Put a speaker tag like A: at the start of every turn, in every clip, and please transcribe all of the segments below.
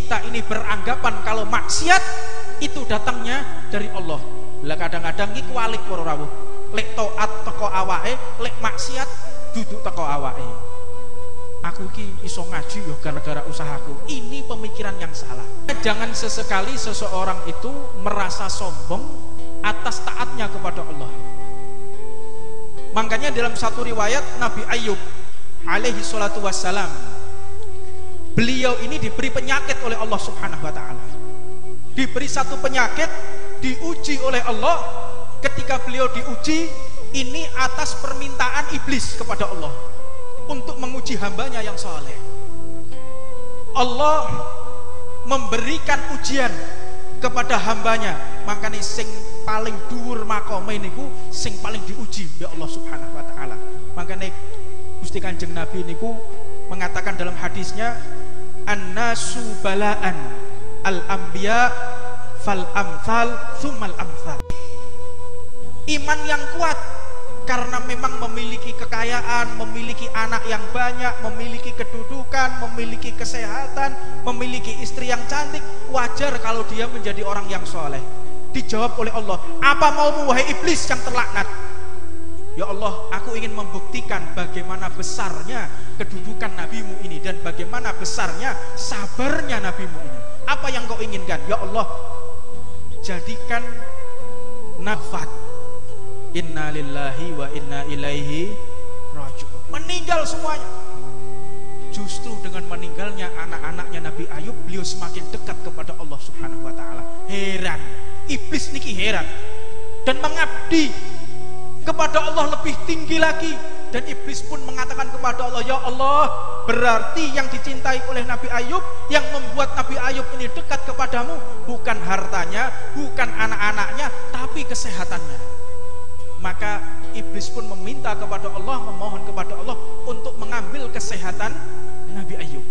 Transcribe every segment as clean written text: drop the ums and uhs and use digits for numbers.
A: kita ini beranggapan kalau maksiat itu datangnya dari Allah. Lah kadang-kadang iki kualik para rawuh. Lek taat teko awake, lek maksiat duduk teko awake. Aku iki iso ngaji yo gara-gara usahaku. Ini pemikiran yang salah. Jangan sesekali seseorang itu merasa sombong atas taatnya kepada Allah. Makanya dalam satu riwayat Nabi Ayub alaihi salatu wassalam, beliau ini diberi penyakit oleh Allah Subhanahu wa ta'ala. Diberi satu penyakit, diuji oleh Allah. Ketika beliau diuji, ini atas permintaan iblis kepada Allah untuk menguji hambanya yang soleh. Allah memberikan ujian kepada hambanya, makanya sing paling dhuwur makome niku sing paling diuji ya Allah Subhanahu wa ta'ala. Makanya Gusti Kanjeng Nabi niku mengatakan dalam hadisnya, an-nasu bala'an al-anbiya fal amthal thummal amthal. Iman yang kuat karena memang memiliki kekayaan, memiliki anak yang banyak, memiliki kedudukan, memiliki kesehatan, memiliki istri yang cantik, wajar kalau dia menjadi orang yang soleh. Dijawab oleh Allah, apa maumu wahai iblis yang terlaknat? Ya Allah, aku ingin membuktikan bagaimana besarnya kedudukan nabimu ini dan bagaimana besarnya sabarnya nabimu ini. Apa yang kau inginkan? Ya Allah, jadikan nafat. Inna lillahi wa inna ilaihi raji'un. Meninggal semuanya. Justru dengan meninggalnya anak-anaknya Nabi Ayub, beliau semakin dekat kepada Allah Subhanahu wa ta'ala. Heran, iblis niki heran dan mengabdi kepada Allah lebih tinggi lagi. Dan iblis pun mengatakan kepada Allah, ya Allah, berarti yang dicintai oleh Nabi Ayub, yang membuat Nabi Ayub ini dekat kepadamu, bukan hartanya, bukan anak-anaknya, tapi kesehatannya. Maka iblis pun meminta kepada Allah, memohon kepada Allah untuk mengambil kesehatan Nabi Ayub.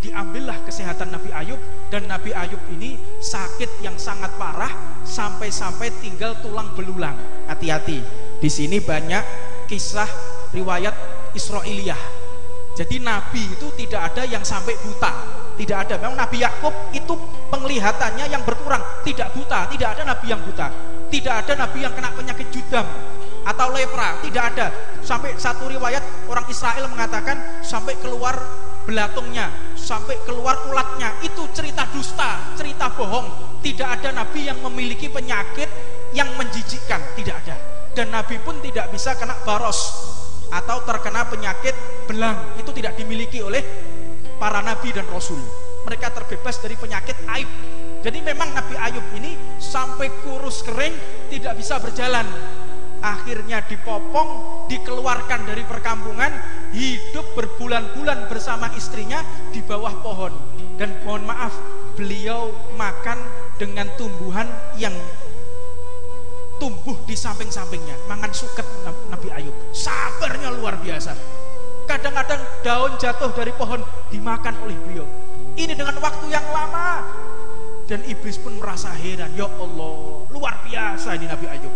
A: Diambillah kesehatan Nabi Ayub, dan Nabi Ayub ini sakit yang sangat parah sampai-sampai tinggal tulang belulang. Hati-hati, di sini banyak kisah riwayat Israiliyah. Jadi Nabi itu tidak ada yang sampai buta, tidak ada. Memang Nabi Yakub itu penglihatannya yang berkurang, tidak buta, tidak ada Nabi yang buta. Tidak ada Nabi yang kena penyakit judam atau lepra, tidak ada. Sampai satu riwayat orang Israel mengatakan sampai keluar belatungnya, sampai keluar ulatnya. Itu cerita dusta, cerita bohong. Tidak ada Nabi yang memiliki penyakit yang menjijikkan, tidak ada. Dan Nabi pun tidak bisa kena baros atau terkena penyakit belang. Itu tidak dimiliki oleh para Nabi dan Rasul. Mereka terbebas dari penyakit aib. Jadi memang Nabi Ayub ini sampai kurus kering, tidak bisa berjalan. Akhirnya dipopong, dikeluarkan dari perkampungan, hidup berbulan-bulan bersama istrinya di bawah pohon. Dan mohon maaf, beliau makan dengan tumbuhan yang tumbuh di samping-sampingnya. Mangan suket Nabi Ayub. Sabarnya luar biasa. Kadang-kadang daun jatuh dari pohon dimakan oleh beliau. Ini dengan waktu yang lama. Dan iblis pun merasa heran, ya Allah, luar biasa ini Nabi Ayub.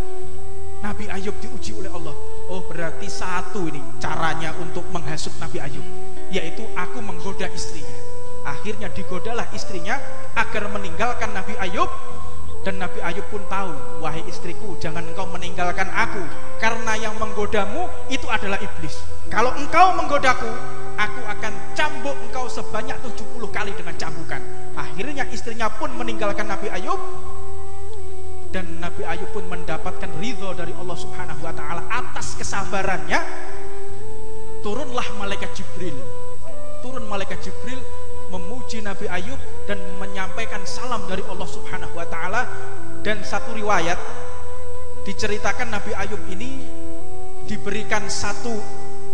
A: Nabi Ayub diuji oleh Allah. Oh, berarti satu ini caranya untuk menghasut Nabi Ayub, yaitu aku menggoda istrinya. Akhirnya digodalah istrinya agar meninggalkan Nabi Ayub. Dan Nabi Ayub pun tahu, wahai istriku, jangan engkau meninggalkan aku, karena yang menggodamu itu adalah iblis. Kalau engkau menggodaku, aku akan cambuk engkau sebanyak 70 kali dengan cambukan. Akhirnya istrinya pun meninggalkan Nabi Ayub, dan Nabi Ayub pun mendapatkan ridho dari Allah Subhanahu wa ta'ala atas kesabarannya. Turunlah malaikat Jibril. Turun malaikat Jibril memuji Nabi Ayub dan menyampaikan salam dari Allah Subhanahu wa ta'ala. Dan satu riwayat diceritakan Nabi Ayub ini diberikan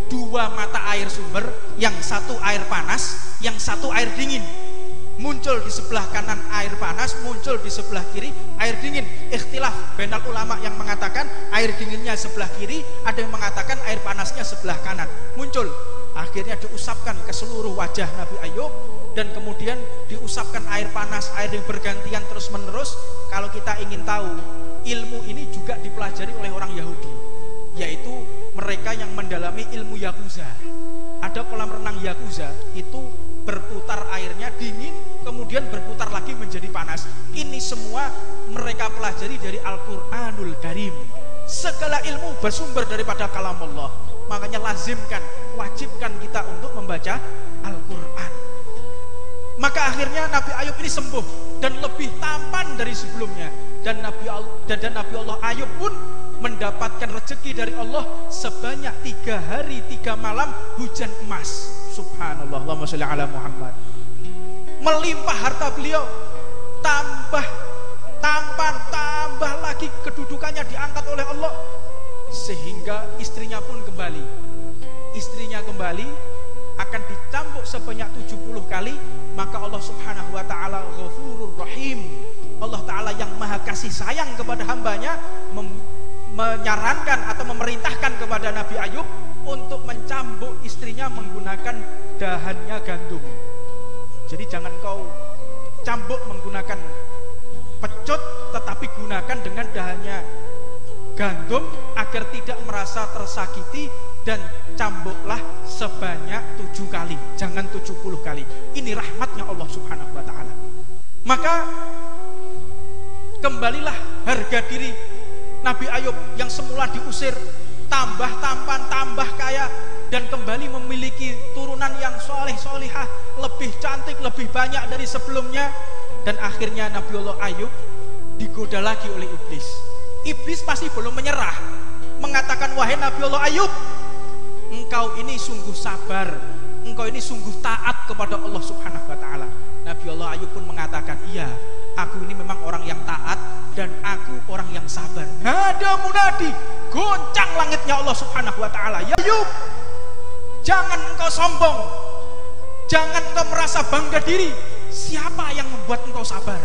A: dua mata air sumber, yang satu air panas, yang satu air dingin. Muncul di sebelah kanan air panas, muncul di sebelah kiri air dingin. Ikhtilaf bainal ulama, yang mengatakan air dinginnya sebelah kiri, ada yang mengatakan air panasnya sebelah kanan. Muncul, akhirnya diusapkan ke seluruh wajah Nabi Ayub, dan kemudian diusapkan air panas, air yang bergantian terus menerus. Kalau kita ingin tahu, ilmu ini juga dipelajari oleh orang Yahudi, yaitu mereka yang mendalami ilmu Yakuza. Ada kolam renang Yakuza, itu berputar airnya dingin, kemudian kemudian berputar lagi menjadi panas. Ini semua mereka pelajari dari Al-Qur'anul Karim. Segala ilmu bersumber daripada kalam Allah. Makanya lazimkan, wajibkan kita untuk membaca Al-Qur'an. Maka akhirnya Nabi Ayub ini sembuh dan lebih tampan dari sebelumnya. Dan Nabi Allah Ayub pun mendapatkan rezeki dari Allah sebanyak 3 hari 3 malam hujan emas. Subhanallah, Allahumma sholli ala Muhammad. Melimpah harta beliau, tambah tampan, tambah lagi kedudukannya diangkat oleh Allah, sehingga istrinya pun kembali. Istrinya kembali akan dicambuk sebanyak 70 kali. Maka Allah Subhanahu wa ta'ala Ghafurur Rahim, Allah Ta'ala yang maha kasih sayang kepada hambanya, menyarankan atau memerintahkan kepada Nabi Ayub untuk mencambuk istrinya menggunakan dahannya gandum. Jadi jangan kau cambuk menggunakan pecut, tetapi gunakan dengan dahannya gandum agar tidak merasa tersakiti, dan cambuklah sebanyak 7 kali, jangan 70 kali. Ini rahmatnya Allah Subhanahu wa ta'ala. Maka kembalilah harga diri Nabi Ayub yang semula diusir, tambah tampan, tambah kaya, dan kembali memiliki turunan yang soleh-solihah, lebih cantik, lebih banyak dari sebelumnya. Dan akhirnya Nabi Allah Ayub digoda lagi oleh iblis. Iblis pasti belum menyerah, mengatakan, wahai Nabi Allah Ayub, engkau ini sungguh sabar, engkau ini sungguh taat kepada Allah Subhanahu wa ta'ala. Nabi Allah Ayub pun mengatakan, iya, aku ini memang orang yang taat dan aku orang yang sabar. Nada munadi, goncang langitnya Allah Subhanahu wa ta'ala. Ya Ayub, jangan engkau sombong, jangan engkau merasa bangga diri. Siapa yang membuat engkau sabar?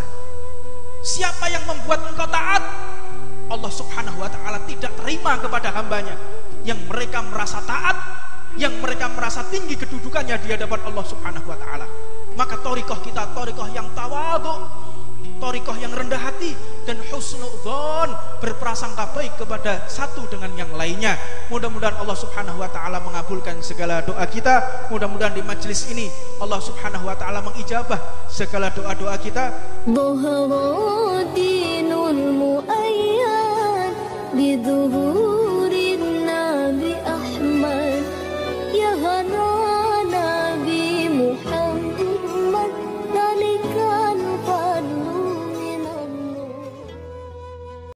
A: Siapa yang membuat engkau taat? Allah Subhanahu wa ta'ala tidak terima kepada hambanya yang mereka merasa taat, yang mereka merasa tinggi kedudukannya di hadapan Allah Subhanahu wa ta'ala. Maka thariqah kita thariqah yang tawadhu, thariqah yang rendah hati, dan husnudzon, berprasangka baik kepada satu dengan yang lainnya. Mudah-mudahan Allah Subhanahu wa ta'ala mengabulkan segala doa kita. Mudah-mudahan di majelis ini Allah Subhanahu wa ta'ala mengijabah segala doa-doa kita. Dhuhru dinul muayyad biduhur